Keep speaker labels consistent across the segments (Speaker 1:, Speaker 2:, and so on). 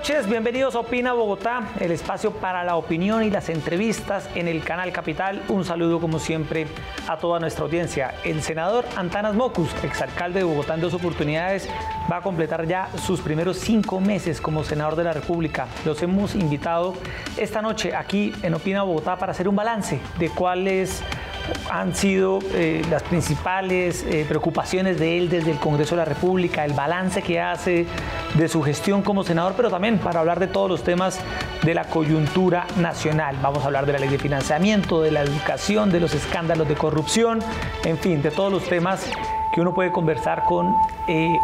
Speaker 1: noches, bienvenidos a Opina Bogotá, el espacio para la opinión y las entrevistas en el Canal Capital. Un saludo como siempre a toda nuestra audiencia. El senador Antanas Mockus, exalcalde de Bogotá en 2 oportunidades, va a completar ya sus primeros 5 meses como senador de la República. Los hemos invitado esta noche aquí en Opina Bogotá para hacer un balance de cuáles han sido las principales preocupaciones de él desde el Congreso de la República, el balance que hace de su gestión como senador, pero también para hablar de todos los temas de la coyuntura nacional. Vamos a hablar de la ley de financiamiento, de la educación, de los escándalos de corrupción, en fin, de todos los temas que uno puede conversar con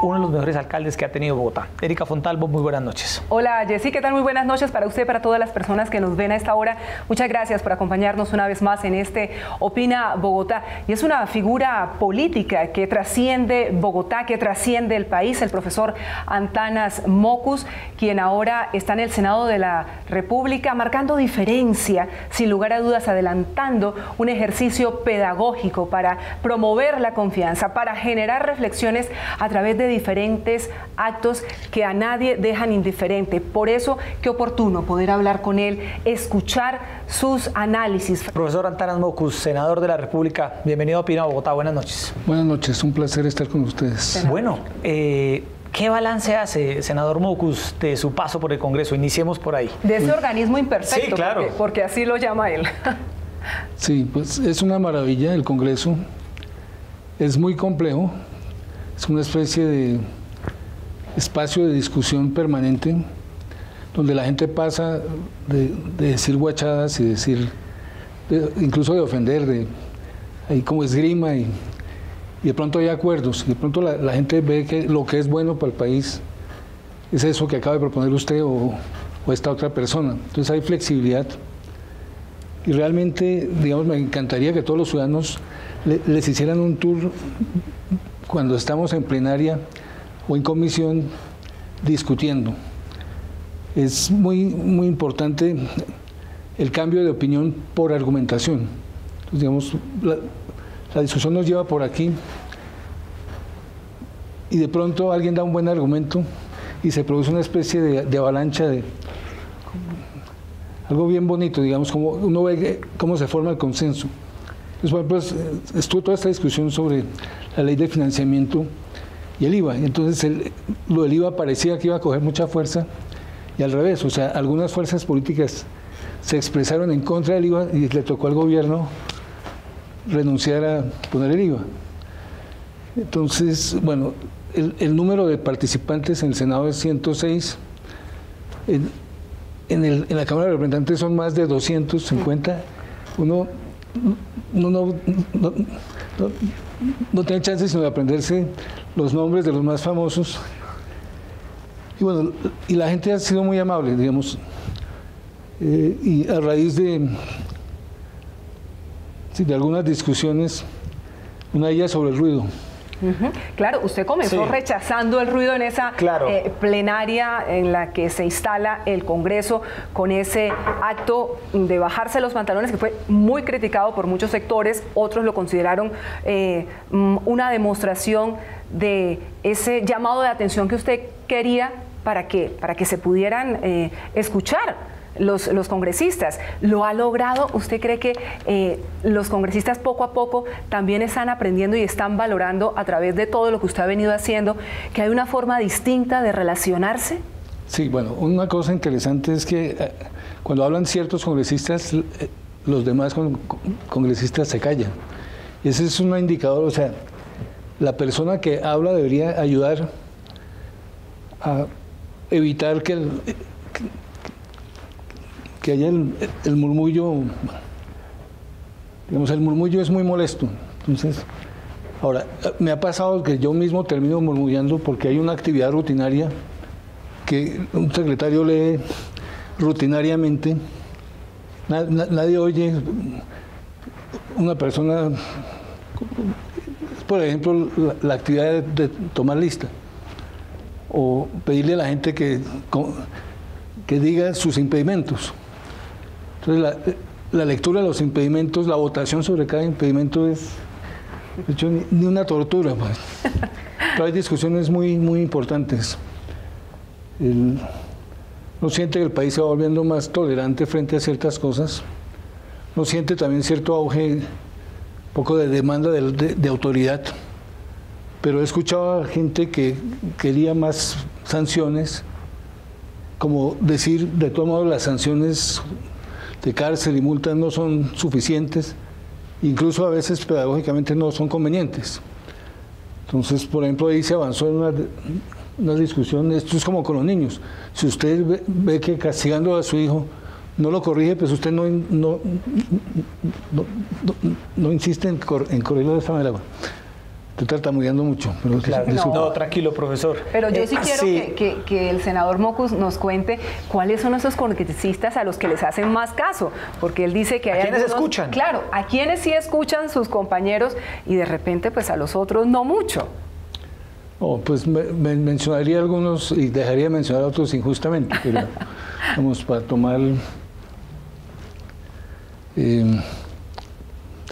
Speaker 1: uno de los mejores alcaldes que ha tenido Bogotá. Erika Fontalvo, muy buenas noches.
Speaker 2: Hola Jessy, ¿qué tal? Muy buenas noches para usted, para todas las personas que nos ven a esta hora. Muchas gracias por acompañarnos una vez más en este Opina Bogotá. Y es una figura política que trasciende Bogotá, que trasciende el país, el profesor Antanas Mockus, quien ahora está en el Senado de la República, marcando diferencia, sin lugar a dudas, adelantando un ejercicio pedagógico para promover la confianza, para generar reflexiones a través de diferentes actos que a nadie dejan indiferente. Por eso, qué oportuno poder hablar con él, escuchar sus análisis.
Speaker 1: Profesor Antanas Mockus, senador de la República, bienvenido a Opina Bogotá, buenas noches.
Speaker 3: Buenas noches, un placer estar con ustedes.
Speaker 1: Senador. Bueno, ¿qué balance hace, senador Mockus, de su paso por el Congreso? Iniciemos por ahí.
Speaker 2: De ese organismo imperfecto,
Speaker 1: sí, claro.
Speaker 2: porque así lo llama él.
Speaker 3: Sí, pues es una maravilla el Congreso, es muy complejo. Es una especie de espacio de discusión permanente donde la gente pasa de decir guachadas y decir, incluso de ofender, hay como esgrima y de pronto hay acuerdos. Y de pronto la gente ve que lo que es bueno para el país es eso que acaba de proponer usted o esta otra persona. Entonces hay flexibilidad y realmente, digamos, me encantaría que todos los ciudadanos les hicieran un tour cuando estamos en plenaria o en comisión discutiendo. Es muy importante el cambio de opinión por argumentación. Entonces, digamos, la discusión nos lleva por aquí y de pronto alguien da un buen argumento y se produce una especie de avalancha de algo bien bonito, digamos, como uno ve cómo se forma el consenso. Entonces, bueno, pues estuvo toda esta discusión sobre la ley de financiamiento y el IVA. Entonces, lo del IVA parecía que iba a coger mucha fuerza y al revés. O sea, algunas fuerzas políticas se expresaron en contra del IVA y le tocó al gobierno renunciar a poner el IVA. Entonces, bueno, el número de participantes en el Senado es 106. En la Cámara de Representantes son más de 250. Uno no tiene chance sino de aprenderse los nombres de los más famosos. Y bueno, y la gente ha sido muy amable, digamos, y a raíz de algunas discusiones, una de ellas sobre el ruido.
Speaker 2: Claro, usted comenzó rechazando el ruido en esa plenaria en la que se instala el Congreso con ese acto de bajarse los pantalones que fue muy criticado por muchos sectores. Otros lo consideraron una demostración de ese llamado de atención que usted quería para que se pudieran escuchar los congresistas. ¿Lo ha logrado? ¿Usted cree que los congresistas poco a poco también están aprendiendo y están valorando a través de todo lo que usted ha venido haciendo que hay una forma distinta de relacionarse?
Speaker 3: Sí, bueno, una cosa interesante es que cuando hablan ciertos congresistas, los demás congresistas se callan. Ese es un indicador, o sea, la persona que habla debería ayudar a evitar que haya el murmullo. Digamos, el murmullo es muy molesto. Entonces, ahora, me ha pasado que yo mismo termino murmullando porque hay una actividad rutinaria que un secretario lee rutinariamente. Nadie oye una persona, por ejemplo, la actividad de tomar lista o pedirle a la gente que diga sus impedimentos. Entonces, la lectura de los impedimentos, la votación sobre cada impedimento es, de hecho, ni una tortura, pues. Pero hay discusiones muy importantes. no siente que el país se va volviendo más tolerante frente a ciertas cosas, no siente también cierto auge, un poco de demanda de autoridad, pero he escuchado a gente que quería más sanciones, como decir, de todos modos las sanciones de cárcel y multas no son suficientes, incluso a veces pedagógicamente no son convenientes. Entonces, por ejemplo, ahí se avanzó en una discusión, esto es como con los niños, si usted ve que castigando a su hijo no lo corrige, pues usted no insiste en corregirlo de esta manera. Estoy tartamudeando mucho. Pero
Speaker 1: claro. No, tranquilo, profesor.
Speaker 2: Pero yo sí quiero que el senador Mocus nos cuente cuáles son esos congresistas a los que les hacen más caso, porque él dice que hay
Speaker 1: ¿A quiénes
Speaker 2: algunos,
Speaker 1: escuchan?
Speaker 2: Claro, a quienes sí escuchan sus compañeros y de repente pues a los otros no mucho.
Speaker 3: Oh, pues mencionaría algunos y dejaría de mencionar a otros injustamente, pero vamos para tomar... sí,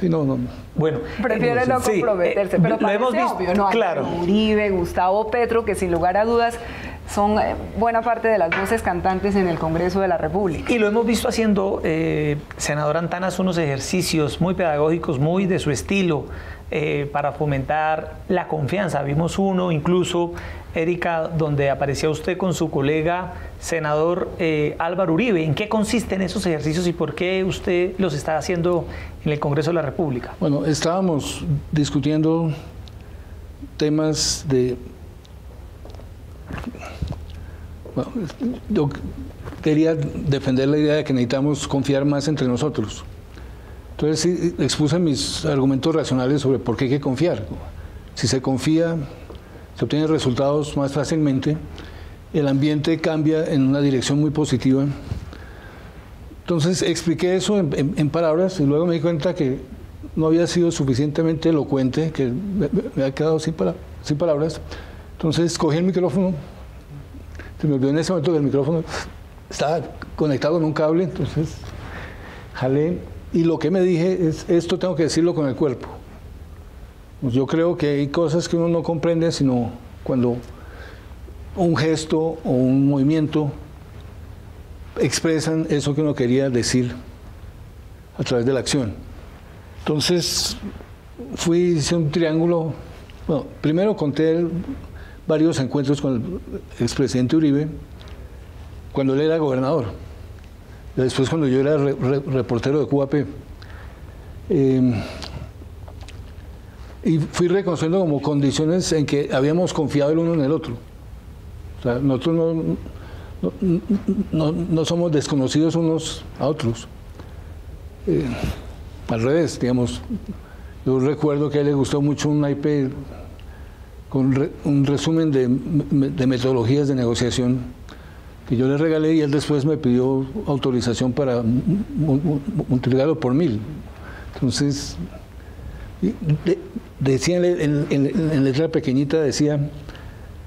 Speaker 3: no.
Speaker 1: Bueno,
Speaker 2: prefiere no comprometerse, pero
Speaker 1: lo hemos visto,
Speaker 2: obvio, ¿no?
Speaker 1: Claro.
Speaker 2: Uribe, Gustavo Petro, que sin lugar a dudas son buena parte de las voces cantantes en el Congreso de la República.
Speaker 1: Y lo hemos visto haciendo, senador Antanas, unos ejercicios muy pedagógicos, muy de su estilo, para fomentar la confianza. Vimos uno, incluso, Erika, donde aparecía usted con su colega senador Álvaro Uribe. ¿En qué consisten esos ejercicios y por qué usted los está haciendo en el Congreso de la República?
Speaker 3: Bueno, estábamos discutiendo temas de... Bueno, yo quería defender la idea de que necesitamos confiar más entre nosotros. Entonces sí, expuse mis argumentos racionales sobre por qué hay que confiar. Si se confía, se obtienen resultados más fácilmente, el ambiente cambia en una dirección muy positiva. Entonces expliqué eso en palabras y luego me di cuenta que no había sido suficientemente elocuente, que me había quedado sin palabras. Entonces cogí el micrófono, se me olvidó en ese momento que el micrófono estaba conectado con un cable, entonces jalé y lo que me dije es, esto tengo que decirlo con el cuerpo. Pues yo creo que hay cosas que uno no comprende sino cuando un gesto o un movimiento expresan eso que uno quería decir a través de la acción. Entonces hice un triángulo. Bueno, primero conté varios encuentros con el expresidente Uribe cuando él era gobernador, después cuando yo era reportero de QAP, y fui reconociendo como condiciones en que habíamos confiado el uno en el otro. O sea, nosotros no somos desconocidos unos a otros. Al revés, digamos, yo recuerdo que a él le gustó mucho un naipe con un resumen de metodologías de negociación que yo le regalé y él después me pidió autorización para multiplicarlo por 1000. Entonces, decía en letra pequeñita, decía,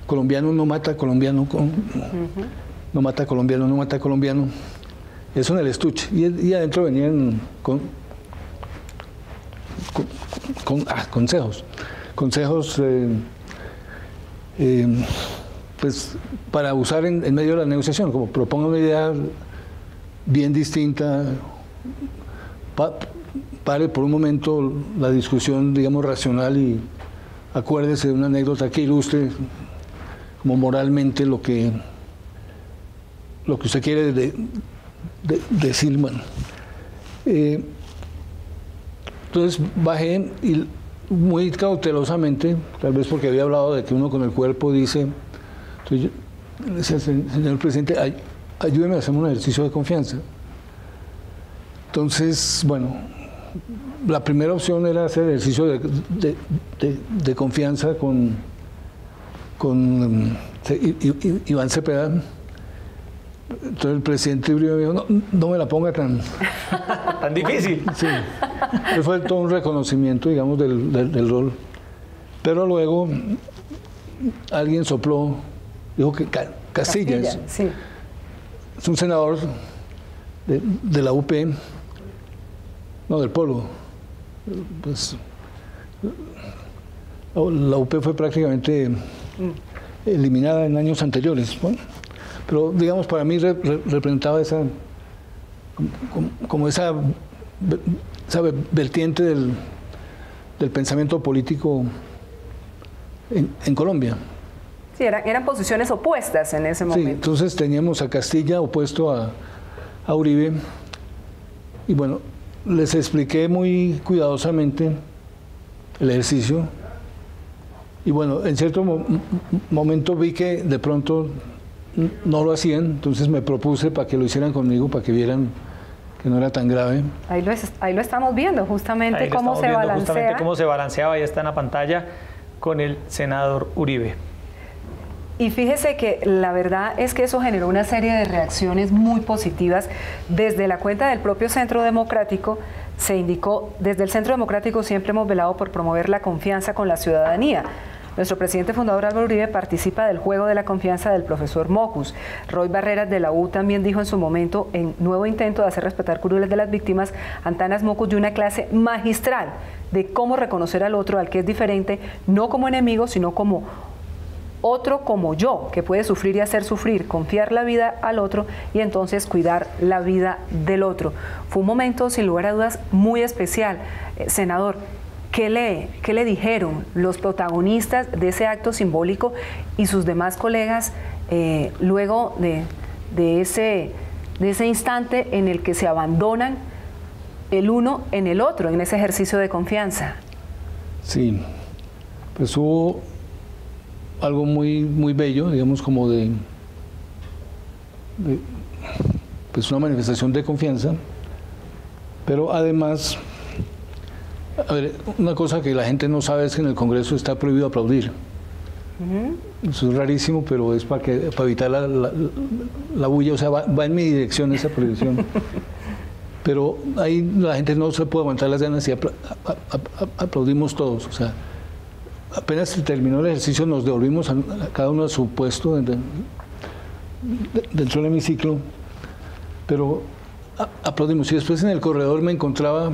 Speaker 3: colombiano no mata colombiano, no mata colombiano, no mata colombiano. Eso en el estuche. Y adentro venían consejos. Consejos pues para usar en medio de la negociación, como proponga una idea bien distinta, pare por un momento la discusión, digamos, racional y acuérdese de una anécdota que ilustre como moralmente lo que usted quiere decir. Bueno, entonces bajé y muy cautelosamente, tal vez porque había hablado de que uno con el cuerpo dice, entonces yo le decía, señor presidente, ayúdeme a hacer un ejercicio de confianza. Entonces, bueno, la primera opción era hacer ejercicio de confianza con Iván Cepeda. Entonces el presidente Uribe me dijo, no me la ponga tan
Speaker 1: difícil.
Speaker 3: Sí, fue todo un reconocimiento, digamos, del rol. Pero luego alguien sopló, dijo que Casillas,
Speaker 2: sí.
Speaker 3: Es un senador de la UP, no, del Polo. Pues, la UP fue prácticamente eliminada en años anteriores. Bueno, Pero digamos, para mí representaba esa, como esa vertiente del pensamiento político en Colombia.
Speaker 2: Sí, eran posiciones opuestas en ese momento.
Speaker 3: Sí, entonces teníamos a Castilla opuesto a Uribe, y bueno, les expliqué muy cuidadosamente el ejercicio, y bueno, en cierto momento vi que de pronto no lo hacían, entonces me propuse para que lo hicieran conmigo, para que vieran que no era tan grave.
Speaker 2: Ahí lo estamos viendo, justamente cómo se balancea.
Speaker 1: Justamente cómo se balanceaba, ya está en la pantalla, con el senador Uribe.
Speaker 2: Y fíjese que la verdad es que eso generó una serie de reacciones muy positivas. Desde la cuenta del propio Centro Democrático se indicó: desde el Centro Democrático siempre hemos velado por promover la confianza con la ciudadanía. Nuestro presidente fundador Álvaro Uribe participa del juego de la confianza del profesor Mocus. Roy Barreras de la U también dijo en su momento, en nuevo intento de hacer respetar curules de las víctimas, Antanas Mocus dio una clase magistral de cómo reconocer al otro, al que es diferente, no como enemigo, sino como otro como yo, que puede sufrir y hacer sufrir, confiar la vida al otro y entonces cuidar la vida del otro. Fue un momento, sin lugar a dudas, muy especial. Senador, ¿qué le dijeron los protagonistas de ese acto simbólico y sus demás colegas luego de ese instante en el que se abandonan el uno en el otro, en ese ejercicio de confianza?
Speaker 3: Sí, pues hubo algo muy bello, digamos, como pues una manifestación de confianza, pero además, a ver, una cosa que la gente no sabe es que en el Congreso está prohibido aplaudir. Eso es rarísimo, pero es para evitar la bulla, o sea, va en mi dirección esa prohibición. Pero ahí la gente no se puede aguantar las ganas y aplaudimos todos, o sea, apenas terminó el ejercicio nos devolvimos a cada uno a su puesto dentro del hemiciclo, pero aplaudimos. Y después en el corredor me encontraba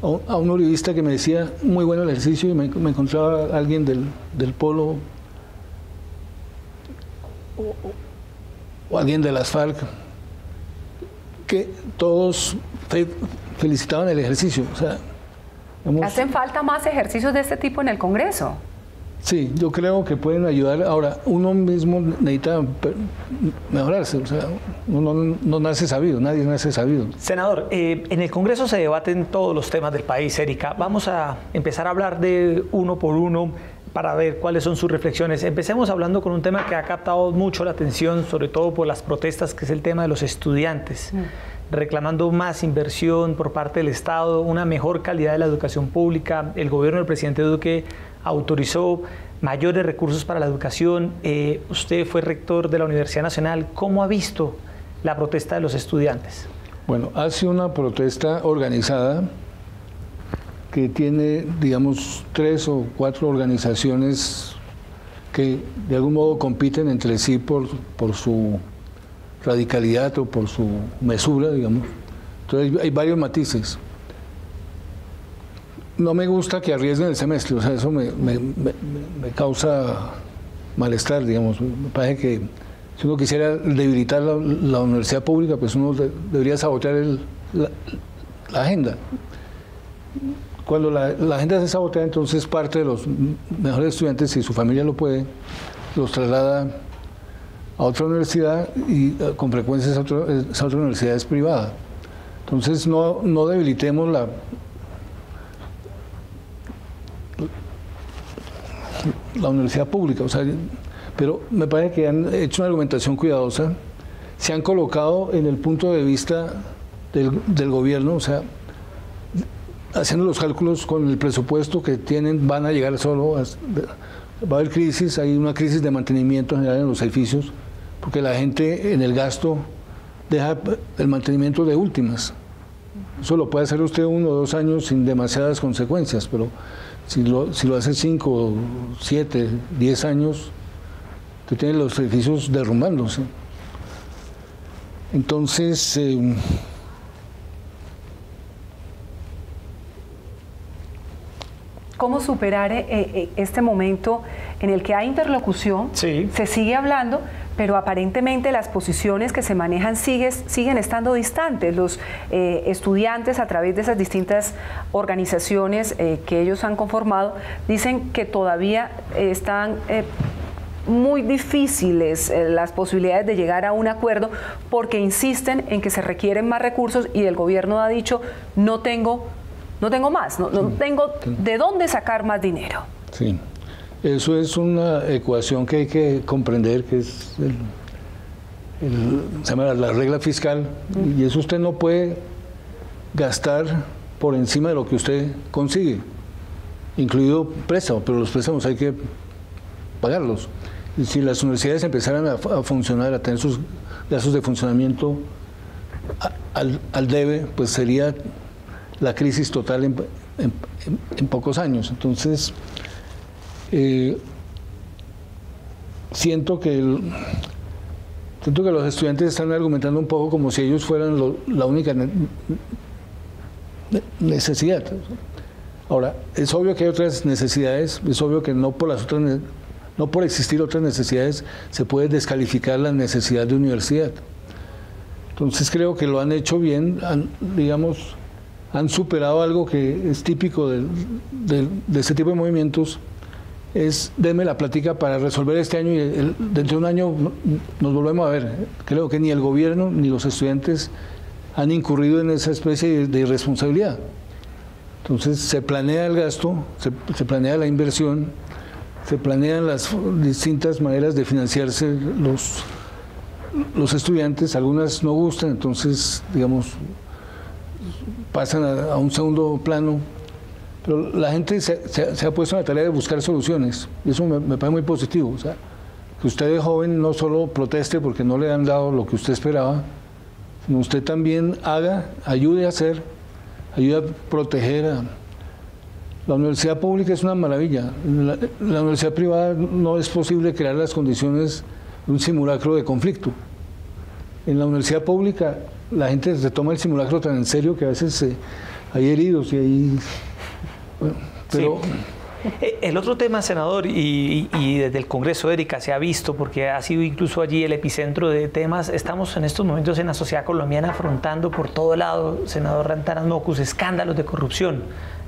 Speaker 3: a un uribista que me decía muy bueno el ejercicio, y me encontraba a alguien del Polo o alguien de las FARC, que todos felicitaban el ejercicio. O sea,
Speaker 2: ¿hacen falta más ejercicios de este tipo en el Congreso?
Speaker 3: Sí, yo creo que pueden ayudar. Ahora, uno mismo necesita mejorarse, o sea, uno no nace sabido, nadie nace sabido.
Speaker 1: Senador, en el Congreso se debaten todos los temas del país, Erika. Vamos a empezar a hablar de uno por uno para ver cuáles son sus reflexiones. Empecemos hablando con un tema que ha captado mucho la atención, sobre todo por las protestas, que es el tema de los estudiantes. Reclamando más inversión por parte del Estado, una mejor calidad de la educación pública. El gobierno del presidente Duque autorizó mayores recursos para la educación. Usted fue rector de la Universidad Nacional. ¿Cómo ha visto la protesta de los estudiantes?
Speaker 3: Bueno, ha sido una protesta organizada que tiene, digamos, 3 o 4 organizaciones que de algún modo compiten entre sí por su radicalidad o por su mesura, digamos. Entonces hay varios matices. No me gusta que arriesguen el semestre, o sea, eso me causa malestar, digamos. Me parece que si uno quisiera debilitar la universidad pública, pues uno debería sabotear la agenda. Cuando la agenda se sabotea, entonces parte de los mejores estudiantes, si su familia lo puede, los traslada a otra universidad y con frecuencia esa otra universidad es privada. Entonces no debilitemos la universidad pública, o sea, pero me parece que han hecho una argumentación cuidadosa, se han colocado en el punto de vista del gobierno, o sea, haciendo los cálculos con el presupuesto que tienen, van a llegar solo va a haber crisis, hay una crisis de mantenimiento general en los edificios, porque la gente en el gasto deja el mantenimiento de últimas. Eso lo puede hacer usted 1 o 2 años sin demasiadas consecuencias, pero si lo hace 5, 7, 10 años, usted tiene los edificios derrumbándose. Entonces,
Speaker 2: ¿cómo superar este momento en el que hay interlocución?
Speaker 1: Sí.
Speaker 2: Se sigue hablando, pero aparentemente las posiciones que se manejan siguen estando distantes. Los estudiantes, a través de esas distintas organizaciones que ellos han conformado, dicen que todavía están muy difíciles las posibilidades de llegar a un acuerdo, porque insisten en que se requieren más recursos y el gobierno ha dicho: no tengo más, no tengo de dónde sacar más dinero.
Speaker 3: Sí, eso es una ecuación que hay que comprender, que es se llama la regla fiscal, y eso usted no puede gastar por encima de lo que usted consigue, incluido préstamos, pero los préstamos hay que pagarlos. Y si las universidades empezaran a funcionar, a tener sus gastos de funcionamiento al debe, pues sería la crisis total en pocos años. Entonces, siento que los estudiantes están argumentando un poco como si ellos fueran la única necesidad. Ahora, es obvio que hay otras necesidades, es obvio que no por existir otras necesidades se puede descalificar la necesidad de universidad. Entonces creo que lo han hecho bien, han superado algo que es típico de este tipo de movimientos, es: denme la plática para resolver este año y dentro de un año nos volvemos a ver. Creo que ni el gobierno ni los estudiantes han incurrido en esa especie de irresponsabilidad. Entonces se planea el gasto, se planea la inversión, se planean las distintas maneras de financiarse los estudiantes. Algunas no gustan, entonces, pasan a un segundo plano. Pero la gente se ha puesto en la tarea de buscar soluciones, y eso me parece muy positivo. O sea, que usted de joven no solo proteste porque no le han dado lo que usted esperaba, sino usted también ayude a hacer, ayude a proteger. La universidad pública es una maravilla. La universidad privada no es posible crear las condiciones de un simulacro de conflicto. En la universidad pública la gente se toma el simulacro tan en serio que a veces hay heridos y hay... Bueno, pero...
Speaker 1: Sí. El otro tema, senador, y desde el Congreso, Erika, se ha visto, porque ha sido incluso allí el epicentro de temas. Estamos en estos momentos en la sociedad colombiana afrontando por todo lado, senador Antanas Mockus, escándalos de corrupción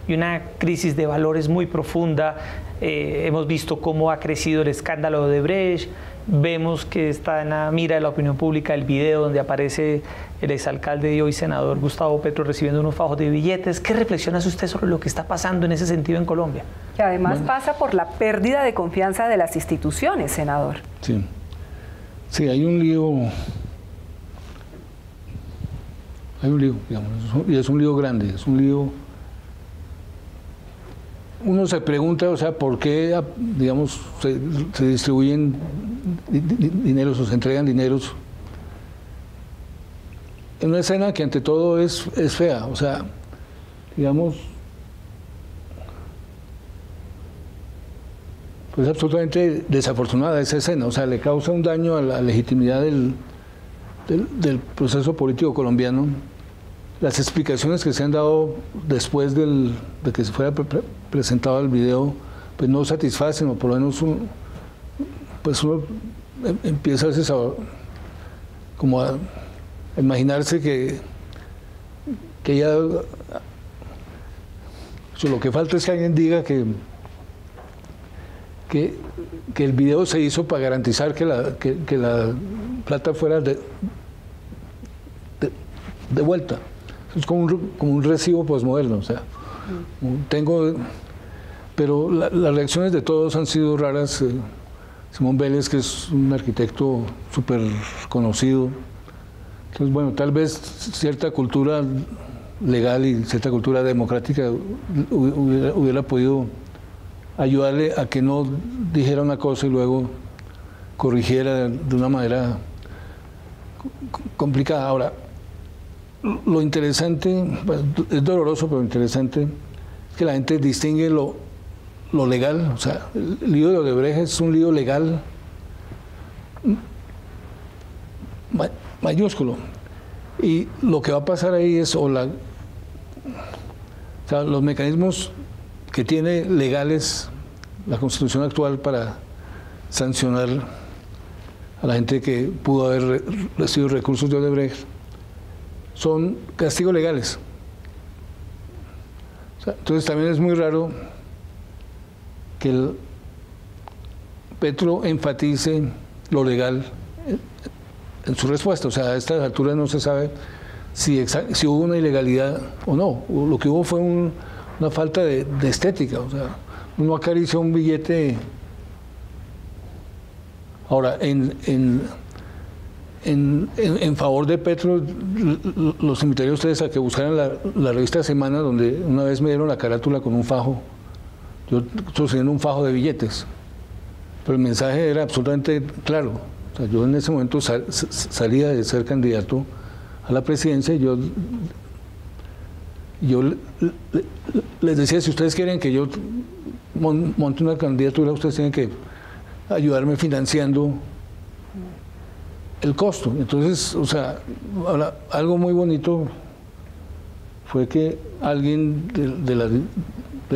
Speaker 1: y una crisis de valores muy profunda. Hemos visto cómo ha crecido el escándalo de Odebrecht. Vemos que está en la mira de la opinión pública el video donde aparece el exalcalde y hoy senador Gustavo Petro recibiendo unos fajos de billetes. ¿Qué reflexión hace usted sobre lo que está pasando en ese sentido en Colombia?
Speaker 2: Que además pasa por la pérdida de confianza de las instituciones, senador.
Speaker 3: Sí, sí, hay un lío, digamos, y es un lío grande, es un lío... Uno se pregunta, o sea, ¿por qué, digamos, se distribuyen dineros o se entregan dineros en una escena que ante todo es fea? O sea, digamos, pues absolutamente desafortunada esa escena. O sea, le causa un daño a la legitimidad del proceso político colombiano. Las explicaciones que se han dado después de que se fuera presentado el video, pues no satisfacen, o por lo menos uno empieza a veces a imaginarse que ya lo que falta es que alguien diga que el video se hizo para garantizar que la plata fuera devuelta. Es como un recibo posmoderno, o sea, pero las reacciones de todos han sido raras. Simón Vélez, que es un arquitecto súper conocido, entonces, bueno, tal vez cierta cultura legal y cierta cultura democrática hubiera podido ayudarle a que no dijera una cosa y luego corrigiera de una manera complicada. Ahora, lo interesante, es doloroso, pero interesante, es que la gente distingue lo legal. O sea, el lío de Odebrecht es un lío legal mayúsculo. Y lo que va a pasar ahí es, los mecanismos que tiene legales la Constitución actual para sancionar a la gente que pudo haber recibido recursos de Odebrecht, son castigos legales. O sea, entonces también es muy raro que Petro enfatice lo legal en su respuesta. O sea, a estas alturas no se sabe si hubo una ilegalidad o no. Lo que hubo fue una falta de estética. O sea, uno acaricia un billete. Ahora, en favor de Petro, los invitaría a ustedes a que buscaran la revista Semana, donde una vez me dieron la carátula con un fajo, yo sosteniendo un fajo de billetes. Pero el mensaje era absolutamente claro. O sea, yo en ese momento salía de ser candidato a la presidencia y yo les decía, si ustedes quieren que yo monte una candidatura, ustedes tienen que ayudarme financiando el costo. Entonces, o sea, ahora, algo muy bonito fue que alguien de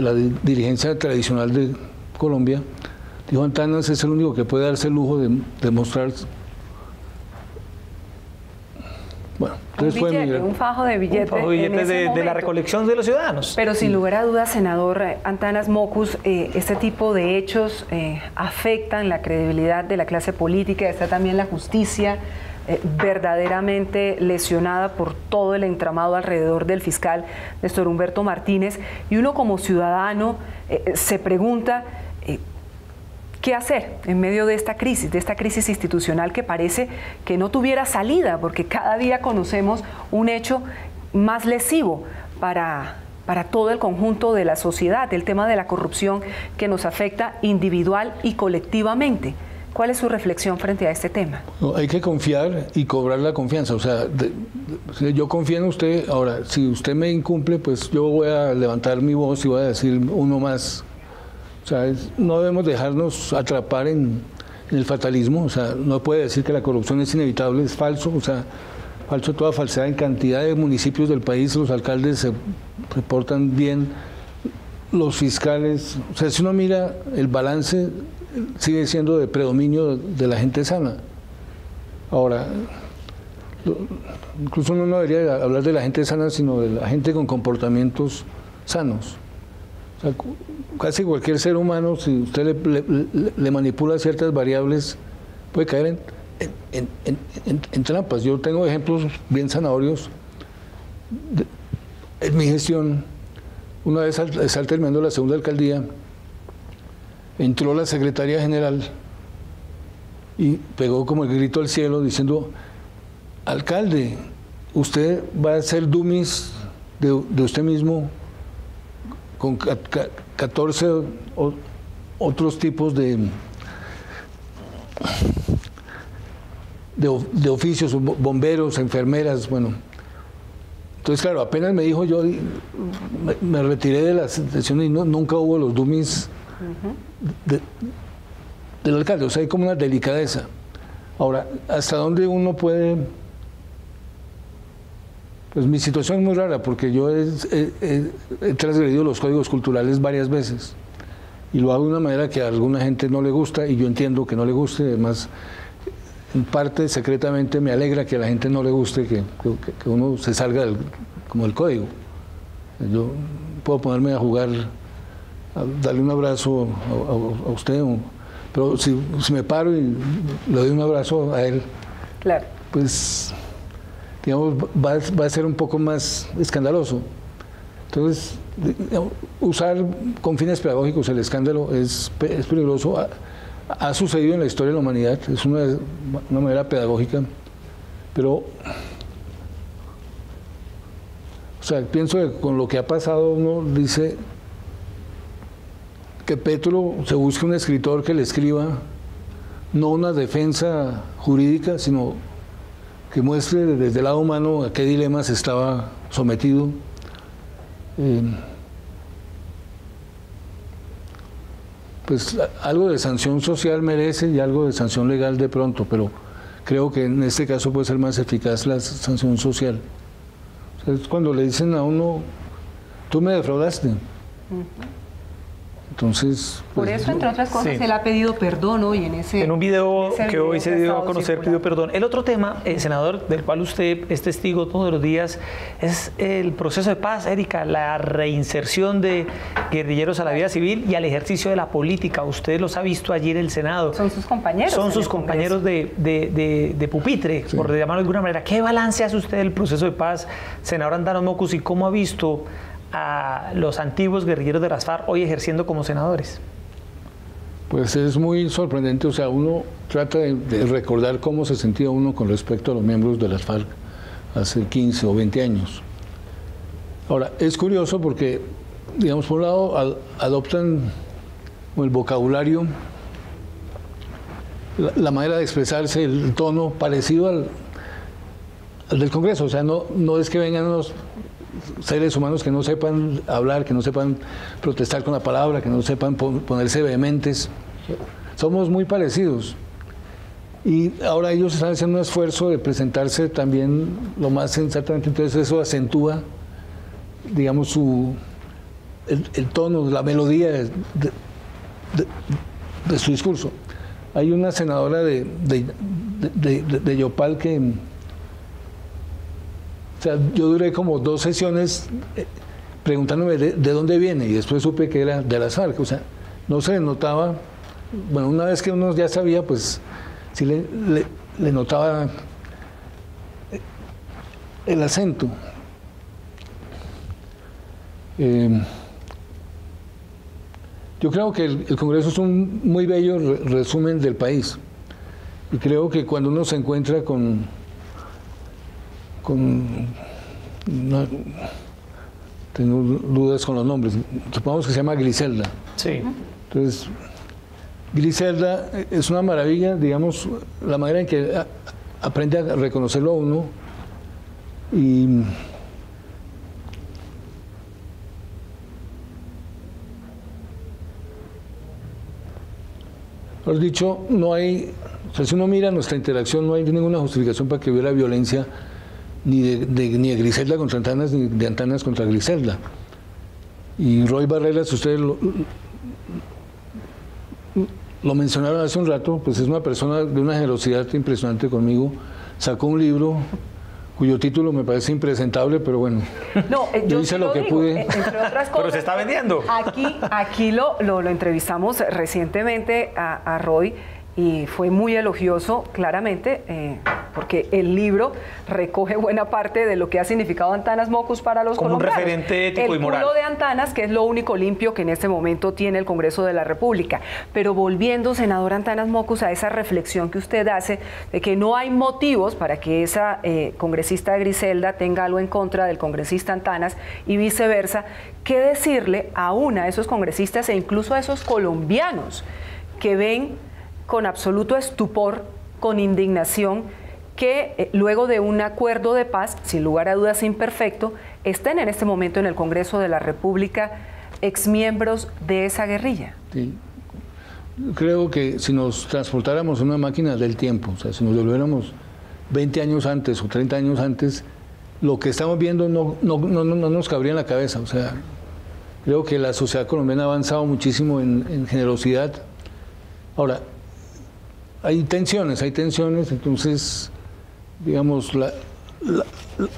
Speaker 3: la dirigencia tradicional de Colombia dijo: Antanas es el único que puede darse el lujo de mostrar. Bueno, entonces
Speaker 2: un fajo de billetes.
Speaker 1: Un fajo de billetes de la recolección de los ciudadanos.
Speaker 2: Pero sin lugar a dudas, senador Antanas Mockus, este tipo de hechos afectan la credibilidad de la clase política. Está también la justicia verdaderamente lesionada por todo el entramado alrededor del fiscal Néstor Humberto Martínez. Y uno como ciudadano se pregunta ¿qué hacer en medio de esta crisis institucional que parece que no tuviera salida? Porque cada día conocemos un hecho más lesivo para todo el conjunto de la sociedad, el tema de la corrupción que nos afecta individual y colectivamente. ¿Cuál es su reflexión frente a este tema?
Speaker 3: No, hay que confiar y cobrar la confianza. O sea, yo confío en usted. Ahora, si usted me incumple, pues yo voy a levantar mi voz y voy a decir uno más. O sea, no debemos dejarnos atrapar en el fatalismo. O sea, no puede decir que la corrupción es inevitable, es falso. O sea, falso toda falsedad. En cantidad de municipios del país los alcaldes se reportan bien, los fiscales. O sea, si uno mira el balance, sigue siendo de predominio de la gente sana. Ahora, incluso uno no debería hablar de la gente sana, sino de la gente con comportamientos sanos. O sea, casi cualquier ser humano, si usted le manipula ciertas variables, puede caer en trampas. Yo tengo ejemplos bien zanahorios. En mi gestión, una vez al estar terminando la segunda alcaldía, entró la secretaria general y pegó como el grito al cielo diciendo: alcalde, usted va a hacer dummies de usted mismo con 14 otros tipos de oficios, bomberos, enfermeras, bueno. Entonces, claro, apenas me dijo, yo me retiré de la sesión y nunca hubo los dummies del alcalde. O sea, hay como una delicadeza. Ahora, ¿hasta dónde uno puede...? Pues mi situación es muy rara porque yo he transgredido los códigos culturales varias veces y lo hago de una manera que a alguna gente no le gusta y yo entiendo que no le guste. Además, en parte, secretamente, me alegra que a la gente no le guste que uno se salga como del código. Yo puedo ponerme a jugar, a darle un abrazo a usted, pero si me paro y le doy un abrazo a él,
Speaker 2: claro,
Speaker 3: pues... digamos, va a ser un poco más escandaloso. Entonces, usar con fines pedagógicos el escándalo es peligroso. Ha sucedido en la historia de la humanidad, es una manera pedagógica, pero, o sea, pienso que con lo que ha pasado uno dice que Petro se busque un escritor que le escriba no una defensa jurídica, sino que muestre desde el lado humano a qué dilemas estaba sometido. Pues algo de sanción social merece y algo de sanción legal de pronto, pero creo que en este caso puede ser más eficaz la sanción social. O sea, es cuando le dicen a uno: tú me defraudaste. Entonces,
Speaker 2: por eso, entre otras cosas,
Speaker 1: sí,
Speaker 2: él ha pedido perdón hoy
Speaker 1: en un video que hoy se dio a conocer, pidió
Speaker 2: perdón.
Speaker 1: perdón. El otro tema, senador, del cual usted es testigo todos los días, es el proceso de paz, Erika, la reinserción de guerrilleros a la vida civil y al ejercicio de la política. Usted los ha visto allí en el Senado.
Speaker 2: Son sus compañeros.
Speaker 1: Son sus compañeros de pupitre, sí, por llamarlo de alguna manera. ¿Qué balance hace usted del proceso de paz, senador Antanas Mockus, y cómo ha visto a los antiguos guerrilleros de las FARC hoy ejerciendo como senadores?
Speaker 3: Pues es muy sorprendente, o sea, uno trata de recordar cómo se sentía uno con respecto a los miembros de las FARC hace 15 o 20 años. Ahora, es curioso porque, digamos, por un lado adoptan el vocabulario, la manera de expresarse, el tono parecido al del Congreso, o sea, no es que vengan unos seres humanos que no sepan hablar, que no sepan protestar con la palabra, que no sepan ponerse vehementes. Somos muy parecidos. Y ahora ellos están haciendo un esfuerzo de presentarse también lo más sensatamente, entonces eso acentúa, digamos, el tono, la melodía de su discurso. Hay una senadora de Yopal que... O sea, yo duré como 2 sesiones preguntándome de dónde viene y después supe que era de las FARC. O sea, no se le notaba, bueno, una vez que uno ya sabía, pues sí le notaba el acento. Yo creo que el Congreso es un muy bello resumen del país y creo que cuando uno se encuentra tengo dudas con los nombres, supongamos que se llama Griselda.
Speaker 1: Sí.
Speaker 3: Entonces, Griselda es una maravilla, digamos, la manera en que aprende a reconocerlo a uno y os dicho, no hay, o sea, si uno mira nuestra interacción, no hay ninguna justificación para que hubiera violencia ni de Griselda contra Antanas, ni de Antanas contra Griselda. Y Roy Barreras, ustedes lo mencionaron hace un rato, pues es una persona de una generosidad impresionante conmigo. Sacó un libro cuyo título me parece impresentable, pero bueno,
Speaker 2: no,
Speaker 3: yo hice lo que pude.
Speaker 2: Entre otras cosas,
Speaker 1: pero se está vendiendo.
Speaker 2: Aquí lo entrevistamos recientemente a Roy y fue muy elogioso, claramente, porque el libro recoge buena parte de lo que ha significado Antanas Mockus para los colombianos.
Speaker 1: Como un referente ético y moral.
Speaker 2: El culo de Antanas, que es lo único limpio que en este momento tiene el Congreso de la República. Pero volviendo, senador Antanas Mockus, a esa reflexión que usted hace de que no hay motivos para que esa congresista Griselda tenga algo en contra del congresista Antanas y viceversa, ¿qué decirle aún a esos congresistas e incluso a esos colombianos que ven con absoluto estupor, con indignación, que luego de un acuerdo de paz, sin lugar a dudas imperfecto, estén en este momento en el Congreso de la República exmiembros de esa guerrilla?
Speaker 3: Sí. Creo que si nos transportáramos una máquina del tiempo, o sea, si nos volviéramos 20 años antes o 30 años antes, lo que estamos viendo no nos cabría en la cabeza. O sea, creo que la sociedad colombiana ha avanzado muchísimo en generosidad. Ahora, hay tensiones, entonces, digamos, la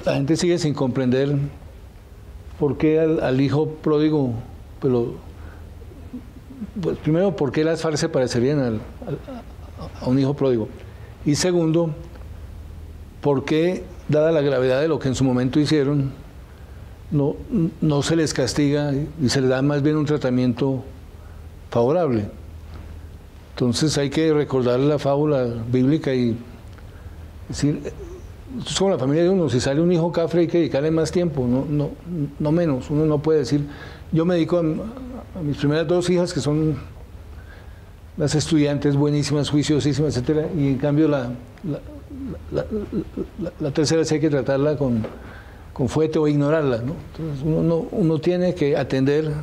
Speaker 3: gente sigue sin comprender por qué al hijo pródigo, pero, pues, primero, por qué las FARC se parecerían a un hijo pródigo, y segundo, por qué, dada la gravedad de lo que en su momento hicieron, no se les castiga y se les da más bien un tratamiento favorable. Entonces hay que recordar la fábula bíblica y decir, es como la familia de uno, si sale un hijo cafre hay que dedicarle más tiempo, no menos. Uno no puede decir, yo me dedico a mis primeras 2 hijas que son las estudiantes buenísimas, juiciosísimas, etcétera, y en cambio la tercera sí hay que tratarla con fuete o ignorarla, ¿no? Entonces uno tiene que atender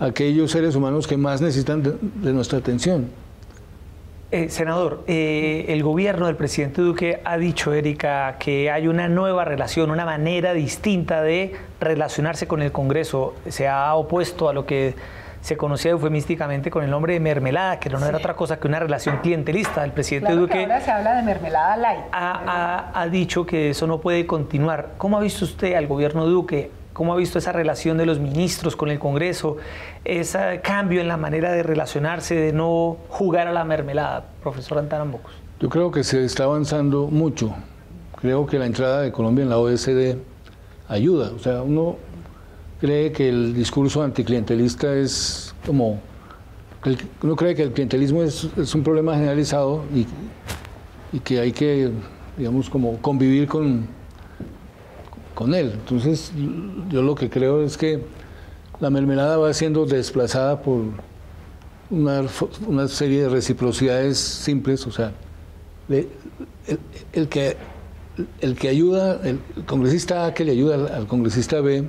Speaker 3: a aquellos seres humanos que más necesitan de nuestra atención.
Speaker 1: Senador, el gobierno del presidente Duque ha dicho, Erika, que hay una nueva relación, una manera distinta de relacionarse con el Congreso. Se ha opuesto a lo que se conocía eufemísticamente con el nombre de mermelada, que no era otra cosa que una relación clientelista. El presidente Duque
Speaker 2: que ahora se habla de mermelada light.
Speaker 1: Ha dicho que eso no puede continuar. ¿Cómo ha visto usted al gobierno Duque? ¿Cómo ha visto esa relación de los ministros con el Congreso? Ese cambio en la manera de relacionarse, de no jugar a la mermelada, profesor Antanas Mocus.
Speaker 3: Yo creo que se está avanzando mucho. Creo que la entrada de Colombia en la OECD ayuda. O sea, uno cree que el discurso anticlientelista es como... Uno cree que el clientelismo es un problema generalizado y que hay que, digamos, como convivir con él. Entonces, yo lo que creo es que la mermelada va siendo desplazada por una serie de reciprocidades simples. O sea, el que ayuda, el congresista A que le ayuda al congresista B,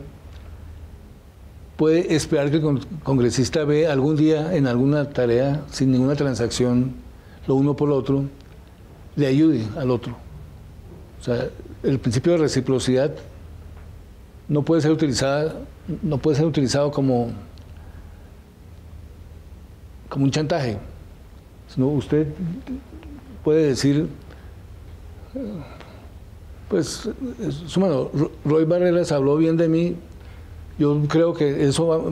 Speaker 3: puede esperar que el congresista B algún día en alguna tarea, sin ninguna transacción, lo uno por lo otro, le ayude al otro. O sea, el principio de reciprocidad no puede ser utilizado como un chantaje, sino usted puede decir, pues, bueno, Roy Barreras habló bien de mí. Yo creo que eso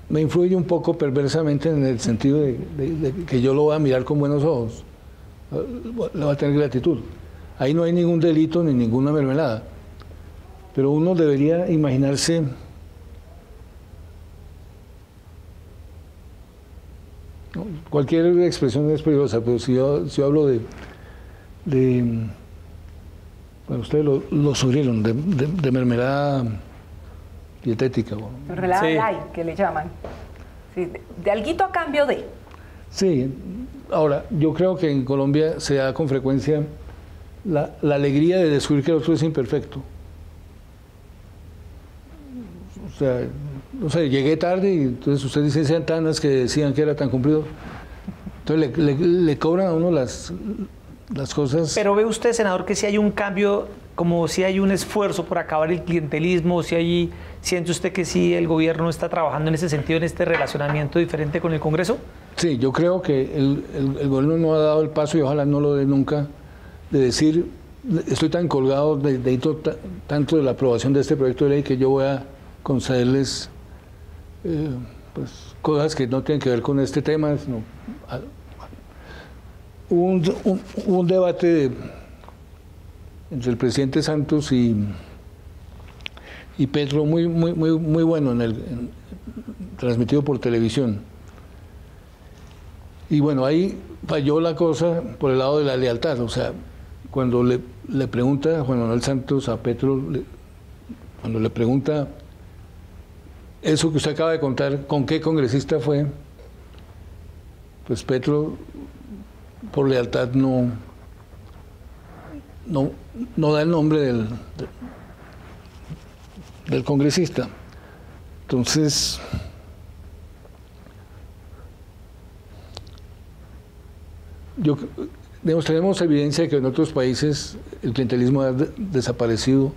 Speaker 3: me influye un poco perversamente en el sentido de que yo lo voy a mirar con buenos ojos, le va a tener gratitud. Ahí no hay ningún delito ni ninguna mermelada, pero uno debería imaginarse cualquier expresión es peligrosa, pero si yo hablo de bueno, ustedes lo sugirieron, de mermelada dietética.
Speaker 2: Mermelada light, que le llaman. Sí, de alguito a cambio de.
Speaker 3: Sí, ahora, yo creo que en Colombia se da con frecuencia la alegría de descubrir que el otro es imperfecto. O sea, no sé, llegué tarde y entonces usted dice ese Antanas que decían que era tan cumplido. Entonces le cobran a uno las cosas.
Speaker 1: Pero ve usted, senador, que si hay un cambio, como si hay un esfuerzo por acabar el clientelismo, ¿siente usted que sí el gobierno está trabajando en ese sentido, en este relacionamiento diferente con el Congreso? Sí,
Speaker 3: yo creo que el gobierno no ha dado el paso y ojalá no lo dé nunca, de decir, estoy tan colgado tanto de la aprobación de este proyecto de ley que yo voy a concederles pues, cosas que no tienen que ver con este tema, sino un debate entre el presidente Santos y Petro muy bueno transmitido por televisión. Y bueno, ahí falló la cosa por el lado de la lealtad. O sea, cuando le pregunta Juan Manuel Santos a Petro, cuando le pregunta eso que usted acaba de contar, ¿con qué congresista fue? Pues Petro, por lealtad, no da el nombre del congresista. Entonces, tenemos evidencia de que en otros países el clientelismo ha desaparecido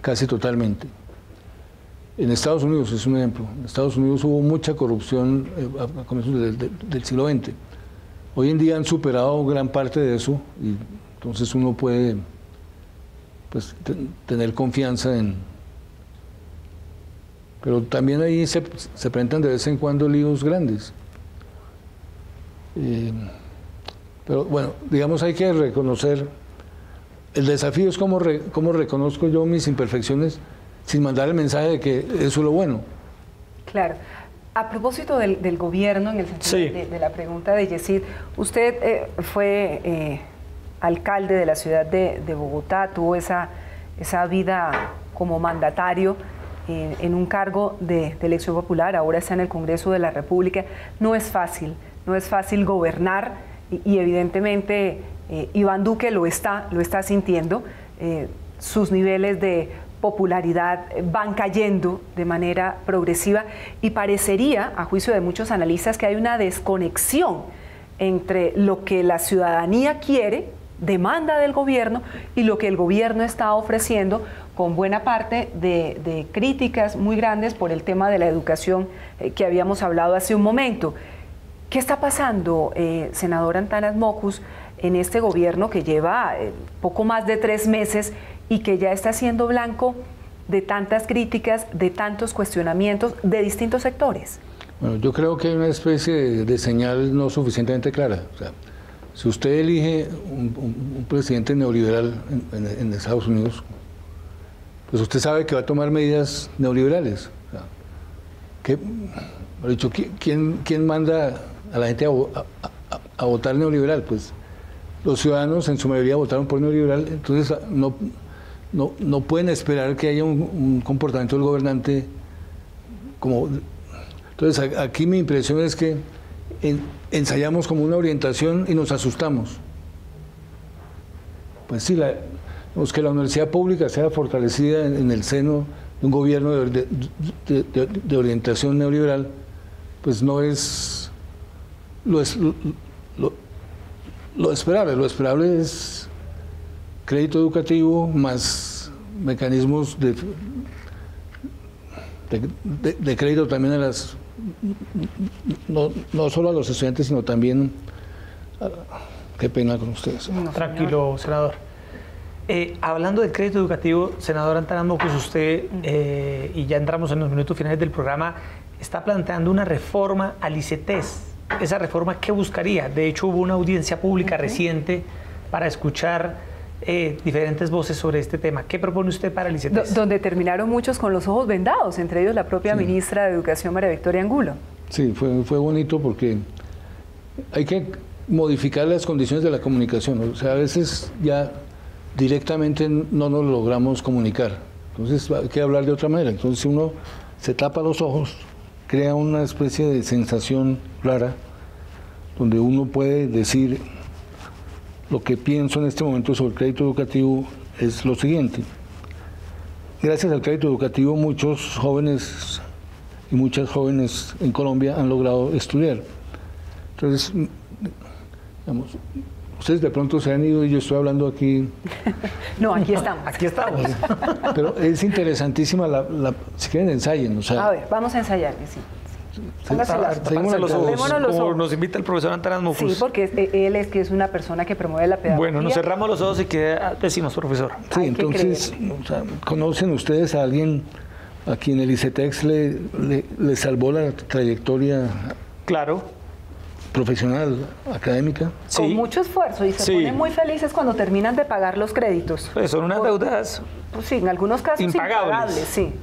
Speaker 3: casi totalmente. En Estados Unidos es un ejemplo. En Estados Unidos hubo mucha corrupción a comienzos del siglo XX. Hoy en día han superado gran parte de eso y entonces uno puede pues, tener confianza en... Pero también ahí se presentan de vez en cuando líos grandes. Pero bueno, digamos, hay que reconocer... El desafío es cómo reconozco yo mis imperfecciones sin mandar el mensaje de que eso es lo bueno.
Speaker 2: Claro. A propósito del gobierno, en el sentido de la pregunta de Yesid, usted fue alcalde de la ciudad de Bogotá, tuvo esa vida como mandatario en un cargo de elección popular, ahora está en el Congreso de la República. No es fácil gobernar y evidentemente Iván Duque lo está sintiendo. Sus niveles de popularidad van cayendo de manera progresiva y parecería, a juicio de muchos analistas, que hay una desconexión entre lo que la ciudadanía quiere demanda del gobierno y lo que el gobierno está ofreciendo, con buena parte de críticas muy grandes por el tema de la educación que habíamos hablado hace un momento. ¿Qué está pasando, senador Antanas Mockus, en este gobierno que lleva poco más de 3 meses y que ya está siendo blanco de tantas críticas, de tantos cuestionamientos de distintos sectores?
Speaker 3: Bueno, yo creo que hay una especie de señal no suficientemente clara. O sea, si usted elige un presidente neoliberal en Estados Unidos, pues usted sabe que va a tomar medidas neoliberales. O sea, ¿quién manda a la gente a votar neoliberal? Pues los ciudadanos en su mayoría votaron por neoliberal, entonces no pueden esperar que haya un comportamiento del gobernante como... Entonces aquí mi impresión es que ensayamos como una orientación y nos asustamos. Pues sí, que la universidad pública sea fortalecida en el seno de un gobierno de orientación neoliberal, pues no es lo esperable. Lo esperable es crédito educativo más mecanismos de crédito también a las... No solo a los estudiantes, sino también... Qué pena con ustedes.
Speaker 1: Tranquilo, senador. Hablando del crédito educativo, senador Antanas Mockus, usted, y ya entramos en los minutos finales del programa, está planteando una reforma al ICETEX. ¿Esa reforma qué buscaría? De hecho, hubo una audiencia pública reciente para escuchar diferentes voces sobre este tema. ¿Qué propone usted para el ICETEX?
Speaker 2: Donde terminaron muchos con los ojos vendados, entre ellos la propia ministra de Educación, María Victoria Angulo.
Speaker 3: Sí, fue bonito porque hay que modificar las condiciones de la comunicación. O sea, a veces ya directamente no nos logramos comunicar. Entonces hay que hablar de otra manera. Entonces si uno se tapa los ojos, crea una especie de sensación rara, donde uno puede decir: lo que pienso en este momento sobre el crédito educativo es lo siguiente. Gracias al crédito educativo, muchos jóvenes y muchas jóvenes en Colombia han logrado estudiar. Entonces, digamos, ustedes de pronto se han ido y yo estoy hablando aquí.
Speaker 2: No, aquí estamos.
Speaker 1: Aquí estamos.
Speaker 3: Pero es interesantísima si quieren ensayen. O sea,
Speaker 2: a ver, vamos a ensayar, sí.
Speaker 1: Como nos invita el profesor Antanas Mockus.
Speaker 2: Sí, porque él es una persona que promueve la pedagogía.
Speaker 1: Bueno, nos cerramos los ojos y ¿qué decimos, profesor?
Speaker 3: Sí, entonces, o sea, ¿conocen ustedes a alguien a quien el ICETEX le salvó la trayectoria?
Speaker 1: Claro.
Speaker 3: Profesional, académica.
Speaker 2: Con mucho esfuerzo, y se ponen muy felices cuando terminan de pagar los créditos.
Speaker 1: Pues son unas deudas.
Speaker 2: Pues sí, en algunos casos impagables, sí.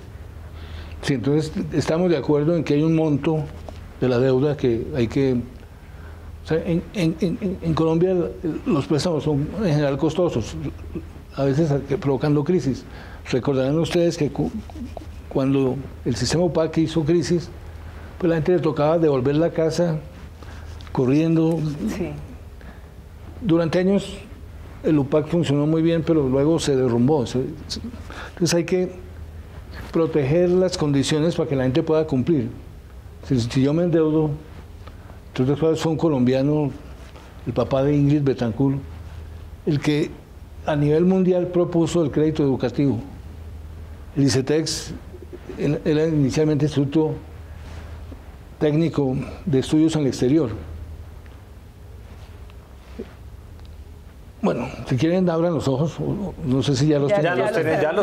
Speaker 3: Sí, entonces estamos de acuerdo en que hay un monto de la deuda que hay que... O sea, en Colombia los préstamos son en general costosos, a veces provocando crisis. Recordarán ustedes que cuando el sistema UPAC hizo crisis, pues la gente le tocaba devolver la casa corriendo.
Speaker 2: Sí.
Speaker 3: Durante años el UPAC funcionó muy bien, pero luego se derrumbó. Entonces hay que proteger las condiciones para que la gente pueda cumplir. Si yo me endeudo, entonces fue un colombiano, el papá de Ingrid Betancourt, el que a nivel mundial propuso el crédito educativo. El ICETEX era inicialmente Instituto Técnico de Estudios en el Exterior. Bueno, si quieren abran los ojos, no sé si ya los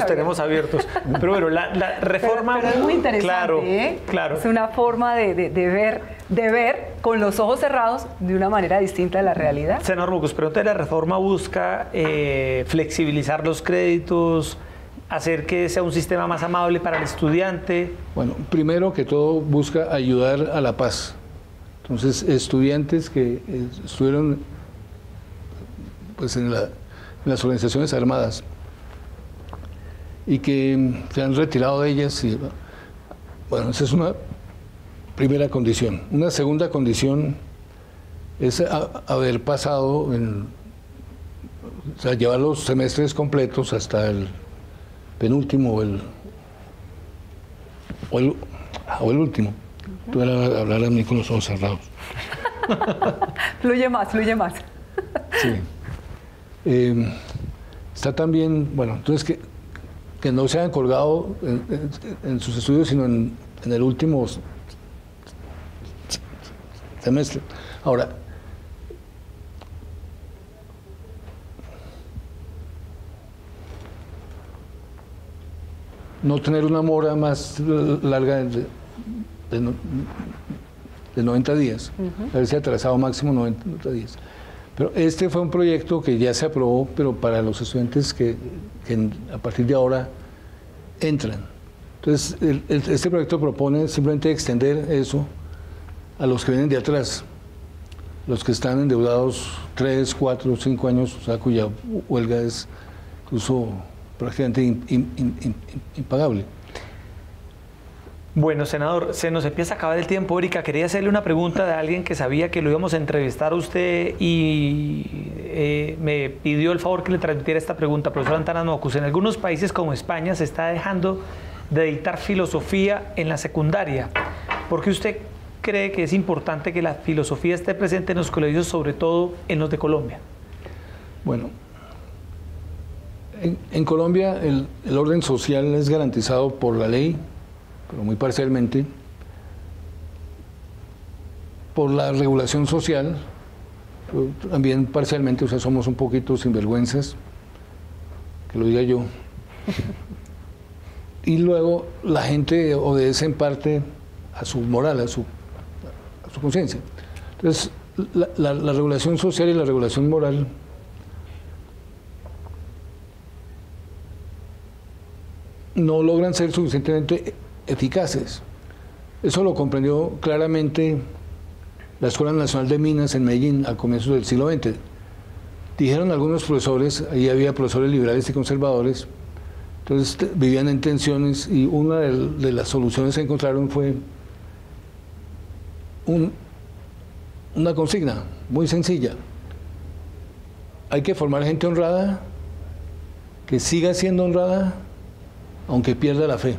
Speaker 1: tenemos abiertos. Pero bueno, la reforma...
Speaker 2: Pero es muy interesante,
Speaker 1: claro,
Speaker 2: ¿eh?
Speaker 1: Claro.
Speaker 2: Es una forma de ver con los ojos cerrados de una manera distinta de la realidad.
Speaker 1: Senador Mockus, pero entonces la reforma busca flexibilizar los créditos, hacer que sea un sistema más amable para el estudiante.
Speaker 3: Bueno, primero que todo busca ayudar a la paz. Entonces, estudiantes que estuvieron pues en las organizaciones armadas y que se han retirado de ellas, y bueno, esa es una primera condición. Una segunda condición es haber pasado o sea, llevar los semestres completos hasta el penúltimo o el último. Tú vas a hablar a mí con los ojos cerrados.
Speaker 2: Fluye más, fluye más.
Speaker 3: Sí. Está también, bueno, entonces que no se hayan colgado en sus estudios, sino en el último semestre. Ahora, no tener una mora más larga de 90 días, haberse atrasado máximo 90 días. Pero este fue un proyecto que ya se aprobó, pero para los estudiantes que a partir de ahora entran. Entonces, este proyecto propone simplemente extender eso a los que vienen de atrás, los que están endeudados 3, 4, 5 años, o sea, cuya huelga es incluso prácticamente impagable.
Speaker 1: Bueno, senador, se nos empieza a acabar el tiempo. Erika, quería hacerle una pregunta de alguien que sabía que lo íbamos a entrevistar a usted y me pidió el favor que le transmitiera esta pregunta. Profesor Antanas Mockus, en algunos países como España se está dejando de dictar filosofía en la secundaria. ¿Por qué usted cree que es importante que la filosofía esté presente en los colegios, sobre todo en los de Colombia?
Speaker 3: Bueno, en Colombia el orden social es garantizado por la ley, pero muy parcialmente, por la regulación social, también parcialmente, o sea, somos un poquito sinvergüenzas, que lo diga yo. Y luego la gente obedece en parte a su moral, a su conciencia. Entonces, la regulación social y la regulación moral no logran ser suficientemente eficaces. Eso lo comprendió claramente la Escuela Nacional de Minas en Medellín a comienzos del siglo XX. Dijeron algunos profesores, ahí había profesores liberales y conservadores, entonces vivían en tensiones, y una de las soluciones que encontraron fue una consigna muy sencilla: hay que formar gente honrada que siga siendo honrada aunque pierda la fe.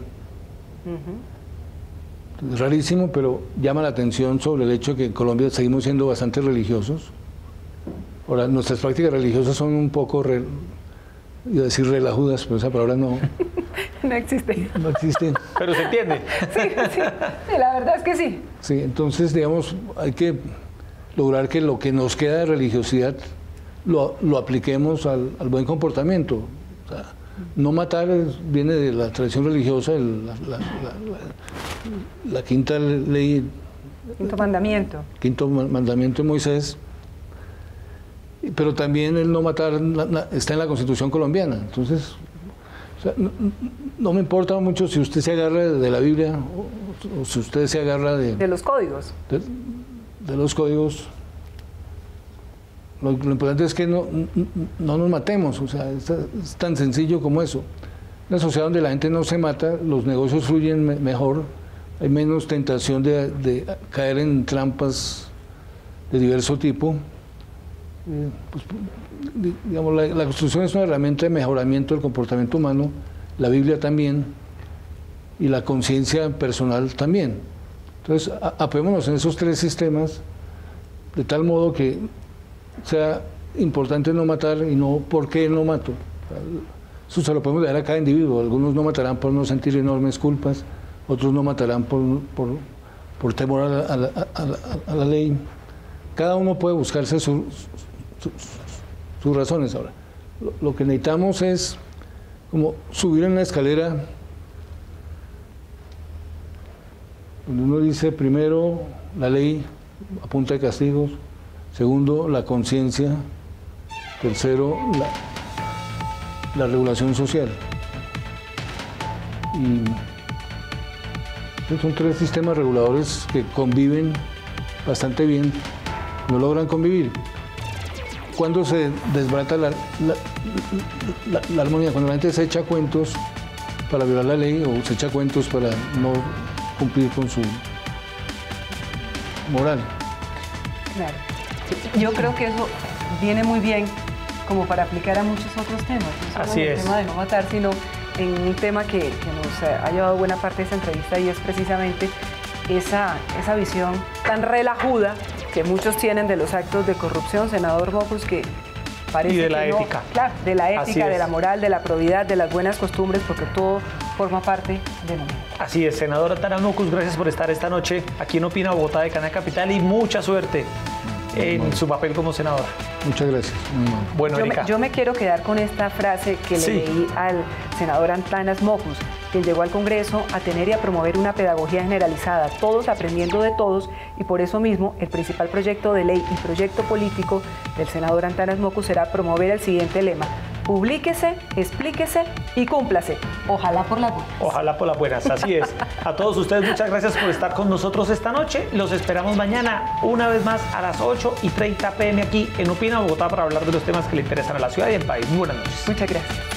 Speaker 3: Es rarísimo, pero llama la atención sobre el hecho que en Colombia seguimos siendo bastante religiosos. Ahora, nuestras prácticas religiosas son un poco, iba a decir relajudas, pero esa palabra no
Speaker 2: existe.
Speaker 3: No existe.
Speaker 1: Pero se entiende.
Speaker 2: Sí, la verdad es que sí.
Speaker 3: Sí, entonces, digamos, hay que lograr que lo que nos queda de religiosidad lo apliquemos al buen comportamiento. O sea, no matar viene de la tradición religiosa, la quinta ley.
Speaker 2: Quinto mandamiento.
Speaker 3: Quinto mandamiento de Moisés. Pero también el no matar está en la Constitución colombiana. Entonces, o sea, no me importa mucho si usted se agarra de la Biblia o si usted se agarra de
Speaker 2: los códigos.
Speaker 3: De los códigos. Lo importante es que no nos matemos, o sea, es tan sencillo como eso. Una sociedad donde la gente no se mata, los negocios fluyen mejor, hay menos tentación de caer en trampas de diverso tipo. Pues, digamos, la Constitución es una herramienta de mejoramiento del comportamiento humano, la Biblia también, y la conciencia personal también. Entonces, apoyémonos en esos tres sistemas, de tal modo que sea importante no matar y no por qué no mato. Eso se lo podemos dejar a cada individuo. Algunos no matarán por no sentir enormes culpas, otros no matarán por temor a la ley. Cada uno puede buscarse sus razones. Ahora, lo que necesitamos es como subir en la escalera, donde uno dice primero la ley a punta de castigos, segundo la conciencia, tercero la regulación social. Y son tres sistemas reguladores que conviven bastante bien, no logran convivir. Cuando se desbarata la armonía, cuando la gente se echa cuentos para violar la ley o se echa cuentos para no cumplir con su moral.
Speaker 2: Claro. Yo creo que eso viene muy bien como para aplicar a muchos otros temas. No solo
Speaker 1: Así
Speaker 2: en el
Speaker 1: es.
Speaker 2: tema de no matar, sino en un tema que nos ha llevado buena parte de esta entrevista, y es precisamente esa visión tan relajuda que muchos tienen de los actos de corrupción, senador Mockus, que parece
Speaker 1: y de
Speaker 2: que
Speaker 1: la
Speaker 2: no.
Speaker 1: ética.
Speaker 2: Claro, de la
Speaker 1: Así
Speaker 2: ética, de
Speaker 1: es.
Speaker 2: la moral, de la probidad, de las buenas costumbres, porque todo forma parte de nosotros.
Speaker 1: Así es, senador Antanas Mockus, gracias por estar esta noche aquí en Opina Bogotá de Canal Capital y mucha suerte en su papel como senador.
Speaker 3: Muchas gracias. Muy amable.
Speaker 1: Bueno, Erika.
Speaker 2: Yo me quiero quedar con esta frase que le leí al senador Antanas Mockus, quien llegó al Congreso a tener y a promover una pedagogía generalizada, todos aprendiendo de todos, y por eso mismo el principal proyecto de ley y proyecto político del senador Antanas Mockus será promover el siguiente lema: publíquese, explíquese y cúmplase. Ojalá por las buenas.
Speaker 1: Ojalá por las buenas, así es. A todos ustedes muchas gracias por estar con nosotros esta noche. Los esperamos mañana una vez más a las 8:30 p.m. aquí en Opina Bogotá para hablar de los temas que le interesan a la ciudad y al país. Muy buenas noches.
Speaker 2: Muchas gracias.